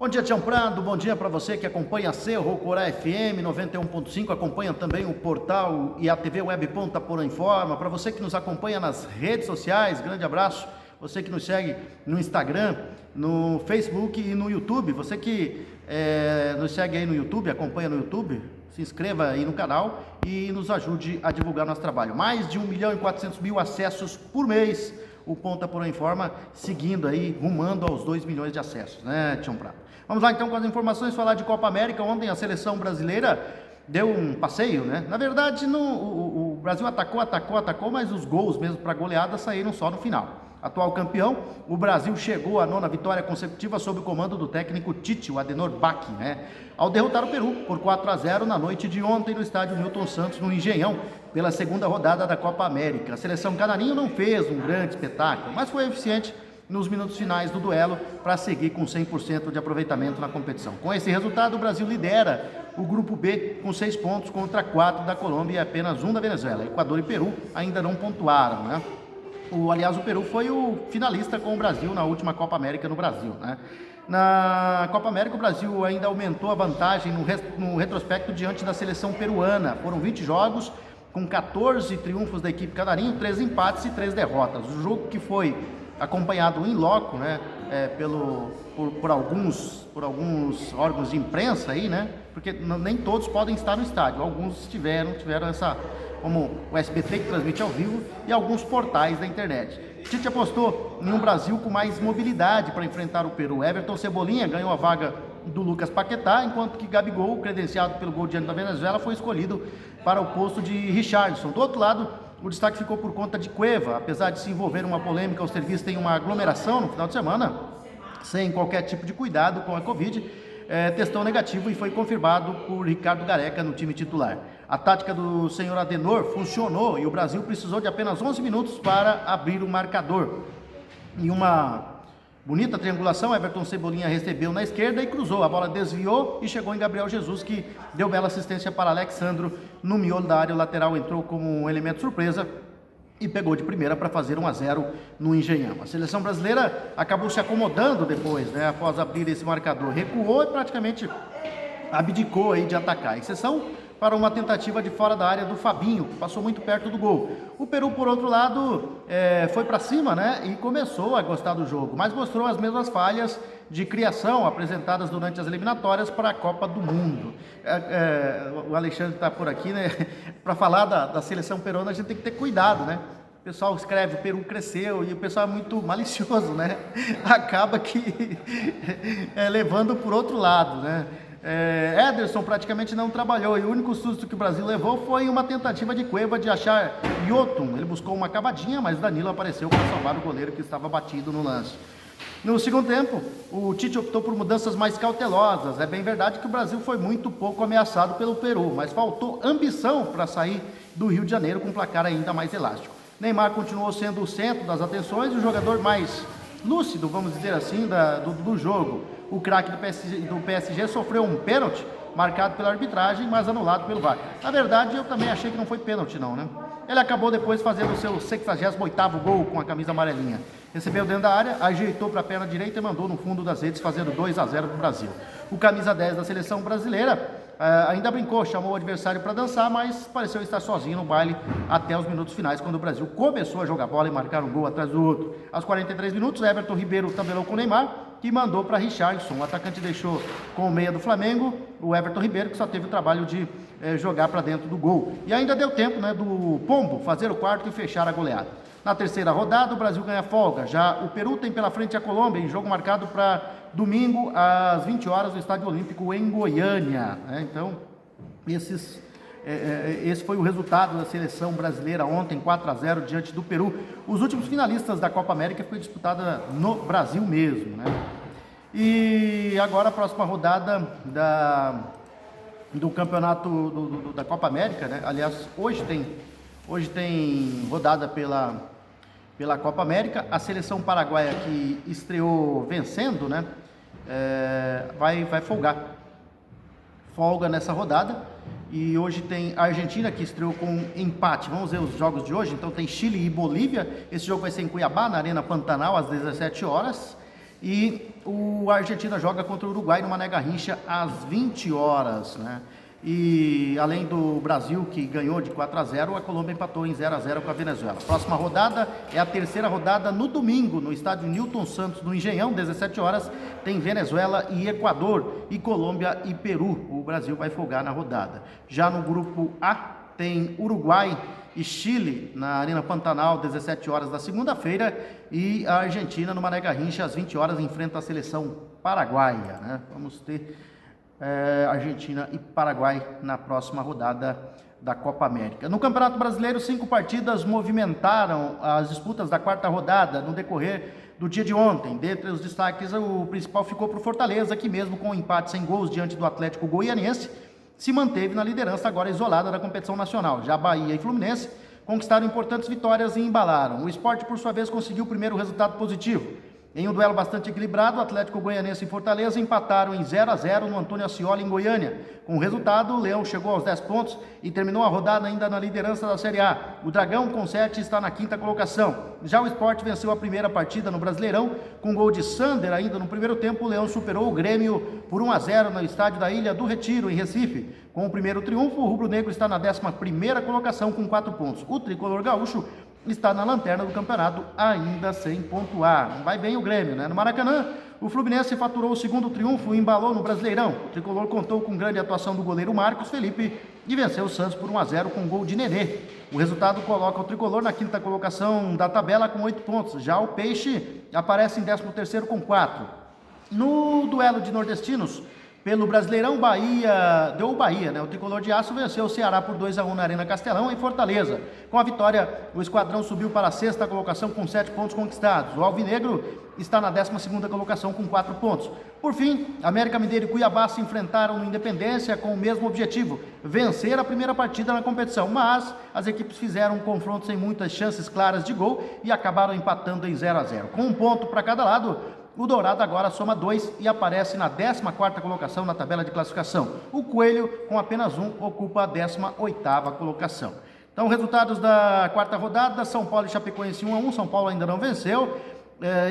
Bom dia, Tião Prado, bom dia para você que acompanha a Cerro Corá FM 91.5, acompanha também o portal e a TV Web Ponta Porã Informa, para você que nos acompanha nas redes sociais, grande abraço, você que nos segue no Instagram, no Facebook e no YouTube, você que nos segue aí no YouTube, acompanha no YouTube, se inscreva aí no canal e nos ajude a divulgar nosso trabalho. Mais de 1.400.000 acessos por mês, o Ponta Porã Informa, seguindo aí, rumando aos 2 milhões de acessos, né, Tião Prado? Vamos lá então com as informações, falar de Copa América. Ontem a seleção brasileira deu um passeio, né? Na verdade, o Brasil atacou, mas os gols mesmo para goleada saíram só no final. Atual campeão, o Brasil chegou à 9ª vitória consecutiva sob o comando do técnico Tite, o Adenor Bach, né? Ao derrotar o Peru por 4-0 na noite de ontem no estádio Newton Santos, no Engenhão, pela segunda rodada da Copa América. A seleção canarinho não fez um grande espetáculo, mas foi eficiente nos minutos finais do duelo para seguir com 100% de aproveitamento na competição. Com esse resultado, o Brasil lidera o grupo B com 6 pontos contra 4 da Colômbia e apenas 1 da Venezuela. Equador e Peru ainda não pontuaram, né? Aliás, o Peru foi o finalista com o Brasil na última Copa América no Brasil, né? Na Copa América, o Brasil ainda aumentou a vantagem no retrospecto diante da seleção peruana. Foram 20 jogos, com 14 triunfos da equipe canarinho, 3 empates e 3 derrotas. O jogo que foi acompanhado em loco, né, por alguns órgãos de imprensa aí, né, porque nem todos podem estar no estádio, alguns tiveram essa, como o SBT que transmite ao vivo e alguns portais da internet. Tite apostou em um Brasil com mais mobilidade para enfrentar o Peru. Everton Cebolinha ganhou a vaga do Lucas Paquetá, enquanto que Gabigol, credenciado pelo gol diante da Venezuela, foi escolhido para o posto de Richarlison. Do outro lado, o destaque ficou por conta de Cueva, apesar de se envolver em uma polêmica ao ser visto em uma aglomeração no final de semana, sem qualquer tipo de cuidado com a Covid, testou negativo e foi confirmado por Ricardo Gareca no time titular. A tática do senhor Adenor funcionou e o Brasil precisou de apenas 11 minutos para abrir o marcador. Em uma bonita triangulação, Everton Cebolinha recebeu na esquerda e cruzou. A bola desviou e chegou em Gabriel Jesus, que deu bela assistência para Alexandro no miolo da área. O lateral entrou como um elemento surpresa e pegou de primeira para fazer 1-0 no Engenhão. A seleção brasileira acabou se acomodando depois, né, após abrir esse marcador. Recuou e praticamente abdicou aí de atacar, exceção para uma tentativa de fora da área do Fabinho, que passou muito perto do gol. O Peru, por outro lado, foi para cima, né, e começou a gostar do jogo, mas mostrou as mesmas falhas de criação apresentadas durante as eliminatórias para a Copa do Mundo. O Alexandre está por aqui, né, para falar da seleção peruana a gente tem que ter cuidado, né? O pessoal escreve, o Peru cresceu, e o pessoal é muito malicioso, né? Acaba que levando por outro lado, né? Ederson praticamente não trabalhou e o único susto que o Brasil levou foi uma tentativa de Cueva de achar Yotun. Ele buscou uma cavadinha, mas Danilo apareceu para salvar o goleiro que estava batido no lance. No segundo tempo, o Tite optou por mudanças mais cautelosas. É bem verdade que o Brasil foi muito pouco ameaçado pelo Peru, mas faltou ambição para sair do Rio de Janeiro com um placar ainda mais elástico. Neymar continuou sendo o centro das atenções e o jogador mais lúcido, vamos dizer assim, do jogo. O craque do PSG sofreu um pênalti marcado pela arbitragem, mas anulado pelo VAR. Na verdade, eu também achei que não foi pênalti não, né? Ele acabou depois fazendo o seu 68º gol com a camisa amarelinha. Recebeu dentro da área, ajeitou para a perna direita e mandou no fundo das redes, fazendo 2-0 para o Brasil. O camisa 10 da seleção brasileira ainda brincou, chamou o adversário para dançar, mas pareceu estar sozinho no baile até os minutos finais, quando o Brasil começou a jogar bola e marcar um gol atrás do outro. Aos 43 minutos, Everton Ribeiro tabelou com o Neymar, que mandou para Richarlison. O atacante deixou com o meia do Flamengo, o Everton Ribeiro, que só teve o trabalho de jogar para dentro do gol. E ainda deu tempo, né, do Pombo fazer o quarto e fechar a goleada. Na terceira rodada, o Brasil ganha folga. Já o Peru tem pela frente a Colômbia, em jogo marcado para domingo, às 20 horas, no Estádio Olímpico, em Goiânia. Então, esse foi o resultado da seleção brasileira ontem, 4-0 diante do Peru. Os últimos finalistas da Copa América foi disputada no Brasil mesmo, né? E agora a próxima rodada do campeonato da Copa América, né? Aliás, hoje tem rodada pela Copa América. A seleção paraguaia, que estreou vencendo, né, vai folga nessa rodada. E hoje tem a Argentina, que estreou com empate. Vamos ver os jogos de hoje. Então tem Chile e Bolívia. Esse jogo vai ser em Cuiabá, na Arena Pantanal, às 17 horas. E a Argentina joga contra o Uruguai no Mané Garrincha às 20 horas, né? E além do Brasil, que ganhou de 4-0, a Colômbia empatou em 0-0 com a Venezuela. Próxima rodada é a terceira rodada no domingo, no estádio Newton Santos, no Engenhão, 17 horas, tem Venezuela e Equador, e Colômbia e Peru. O Brasil vai folgar na rodada. Já no grupo A, tem Uruguai e Chile, na Arena Pantanal, 17 horas da segunda-feira, e a Argentina, no Mané Garrincha, às 20 horas, enfrenta a seleção paraguaia, né? Vamos ter Argentina e Paraguai na próxima rodada da Copa América. No Campeonato Brasileiro, 5 partidas movimentaram as disputas da quarta rodada no decorrer do dia de ontem. Dentre os destaques, o principal ficou para o Fortaleza, que mesmo com um empate sem gols diante do Atlético Goianiense, se manteve na liderança agora isolada da competição nacional. Já Bahia e Fluminense conquistaram importantes vitórias e embalaram. O Sport, por sua vez, conseguiu o primeiro resultado positivo. Em um duelo bastante equilibrado, o Atlético Goianiense e Fortaleza empataram em 0-0 no Antônio Ascioli, em Goiânia. Com o resultado, o Leão chegou aos 10 pontos e terminou a rodada ainda na liderança da Série A. O Dragão, com 7, está na quinta colocação. Já o Sport venceu a primeira partida no Brasileirão, com gol de Sander ainda no primeiro tempo. O Leão superou o Grêmio por 1-0 no estádio da Ilha do Retiro, em Recife. Com o primeiro triunfo, o rubro-negro está na 11ª colocação com 4 pontos. O tricolor gaúcho está na lanterna do campeonato, ainda sem pontuar. Não vai bem o Grêmio, né? No Maracanã, o Fluminense faturou o segundo triunfo e embalou no Brasileirão. O tricolor contou com grande atuação do goleiro Marcos Felipe e venceu o Santos por 1-0 com gol de Nenê. O resultado coloca o tricolor na quinta colocação da tabela com 8 pontos. Já o Peixe aparece em 13º com 4. No duelo de nordestinos, pelo Brasileirão, Bahia, né? O tricolor de aço venceu o Ceará por 2-1 na Arena Castelão, em Fortaleza. Com a vitória, o esquadrão subiu para a 6ª colocação com 7 pontos conquistados. O Alvinegro está na 12ª colocação com 4 pontos. Por fim, América Mineiro e Cuiabá se enfrentaram no Independência com o mesmo objetivo, vencer a primeira partida na competição. Mas as equipes fizeram um confronto sem muitas chances claras de gol e acabaram empatando em 0-0. Com um ponto para cada lado, o Dourado agora soma 2 e aparece na 14ª colocação na tabela de classificação. O Coelho, com apenas 1, ocupa a 18ª colocação. Então, resultados da quarta rodada: São Paulo e Chapecoense 1-1, São Paulo ainda não venceu.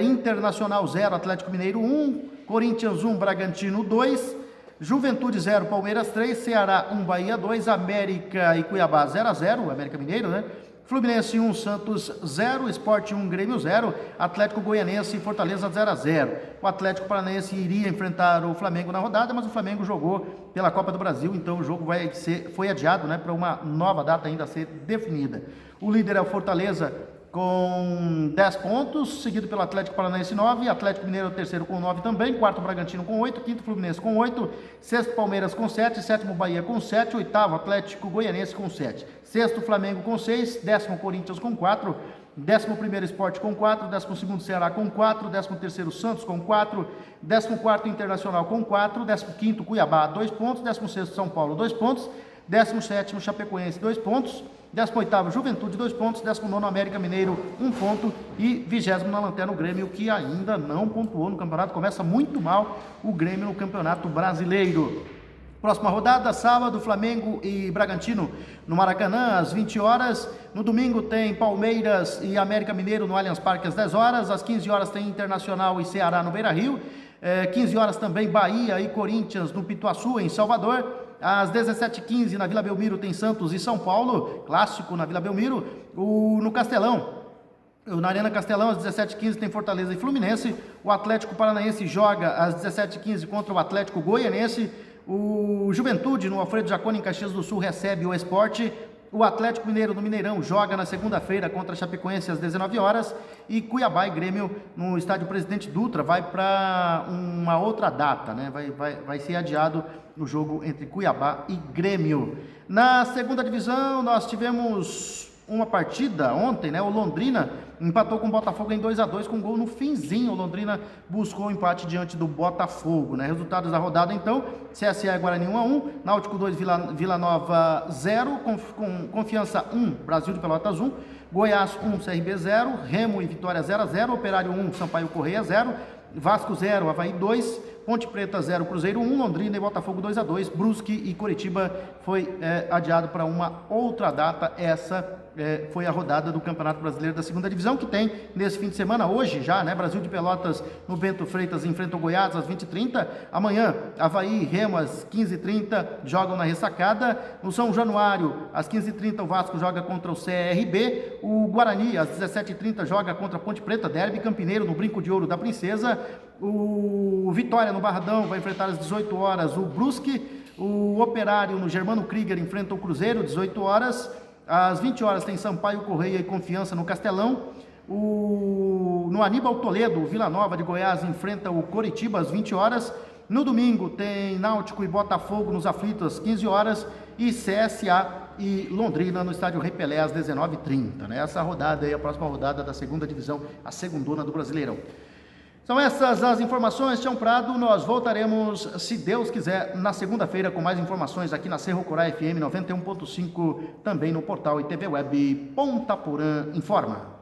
Internacional 0, Atlético Mineiro 1, Corinthians 1, Bragantino 2, Juventude 0, Palmeiras 3, Ceará 1, Bahia 2, América e Cuiabá 0-0, América Mineiro, né? Fluminense 1, Santos 0, Sport 1, Grêmio 0, Atlético Goianiense e Fortaleza 0-0. O Atlético Paranaense iria enfrentar o Flamengo na rodada, mas o Flamengo jogou pela Copa do Brasil, então o jogo foi adiado, né, para uma nova data ainda a ser definida. O líder é o Fortaleza com 10 pontos, seguido pelo Atlético Paranaense 9, Atlético Mineiro é o terceiro com 9 também, quarto Bragantino com 8, quinto Fluminense com 8, sexto Palmeiras com 7, sétimo Bahia com 7, oitavo Atlético Goianiense com 7, sexto Flamengo com 6, décimo Corinthians com 4, 11º Sport com 4, 12º Ceará com 4, 13º Santos com 4, 14º Internacional com 4, 15º Cuiabá 2 pontos, 16º São Paulo 2 pontos, 17º Chapecoense 2 pontos, 18º Juventude 2 pontos, 19º América Mineiro 1 ponto e 20º na lanterna o Grêmio, que ainda não pontuou no campeonato. Começa muito mal o Grêmio no Campeonato Brasileiro. Próxima rodada, sábado, Flamengo e Bragantino no Maracanã, às 20 horas. No domingo tem Palmeiras e América Mineiro no Allianz Parque às 10 horas. Às 15 horas tem Internacional e Ceará no Beira-Rio. 15 horas também Bahia e Corinthians no Pituaçu, em Salvador. Às 17h15 na Vila Belmiro tem Santos e São Paulo, clássico na Vila Belmiro. No Castelão, na Arena Castelão, às 17h15 tem Fortaleza e Fluminense. O Atlético Paranaense joga às 17h15 contra o Atlético Goianiense. O Juventude, no Alfredo Jaconi, em Caxias do Sul, recebe o Sport. O Atlético Mineiro, no Mineirão, joga na segunda-feira contra a Chapecoense às 19 horas. E Cuiabá e Grêmio, no estádio Presidente Dutra, vai para uma outra data, né? Vai ser adiado o jogo entre Cuiabá e Grêmio. Na segunda divisão, nós tivemos uma partida ontem, né? O Londrina empatou com o Botafogo em 2-2 com gol no finzinho. O Londrina buscou o empate diante do Botafogo, né? Resultados da rodada então: CSA e Guarani 1-1, Náutico 2, Vila Nova 0, Confiança 1, Brasil de Pelotas 1, Goiás 1, CRB 0, Remo e Vitória 0-0, Operário 1, Sampaio Correia 0, Vasco 0, Avaí 2, Ponte Preta 0, Cruzeiro 1, Londrina e Botafogo 2-2, Brusque e Coritiba foi adiado para uma outra data, essa foi a rodada do Campeonato Brasileiro da Segunda Divisão, que tem nesse fim de semana, hoje já, né? Brasil de Pelotas no Bento Freitas enfrenta o Goiás às 20h30. Amanhã, Avaí e Remo às 15h30 jogam na Ressacada. No São Januário, às 15h30, o Vasco joga contra o CRB. O Guarani, às 17h30, joga contra a Ponte Preta, derby campineiro no Brinco de Ouro da Princesa. O Vitória no Barradão vai enfrentar às 18 horas o Brusque. O Operário no Germano Krieger enfrenta o Cruzeiro, 18 horas. Às 20 horas tem Sampaio Correia e Confiança no Castelão. No Aníbal Toledo, o Vila Nova de Goiás enfrenta o Coritiba às 20 horas. No domingo tem Náutico e Botafogo nos Aflitos às 15 horas. E CSA e Londrina no Estádio Rei Pelé às 19h30. Né? Essa rodada aí, a próxima rodada da segunda divisão, a segundona do Brasileirão. São essas as informações, Tião Prado. Nós voltaremos, se Deus quiser, na segunda-feira com mais informações aqui na Cerro Corá FM 91.5, também no portal e TV Web Ponta Porã Informa.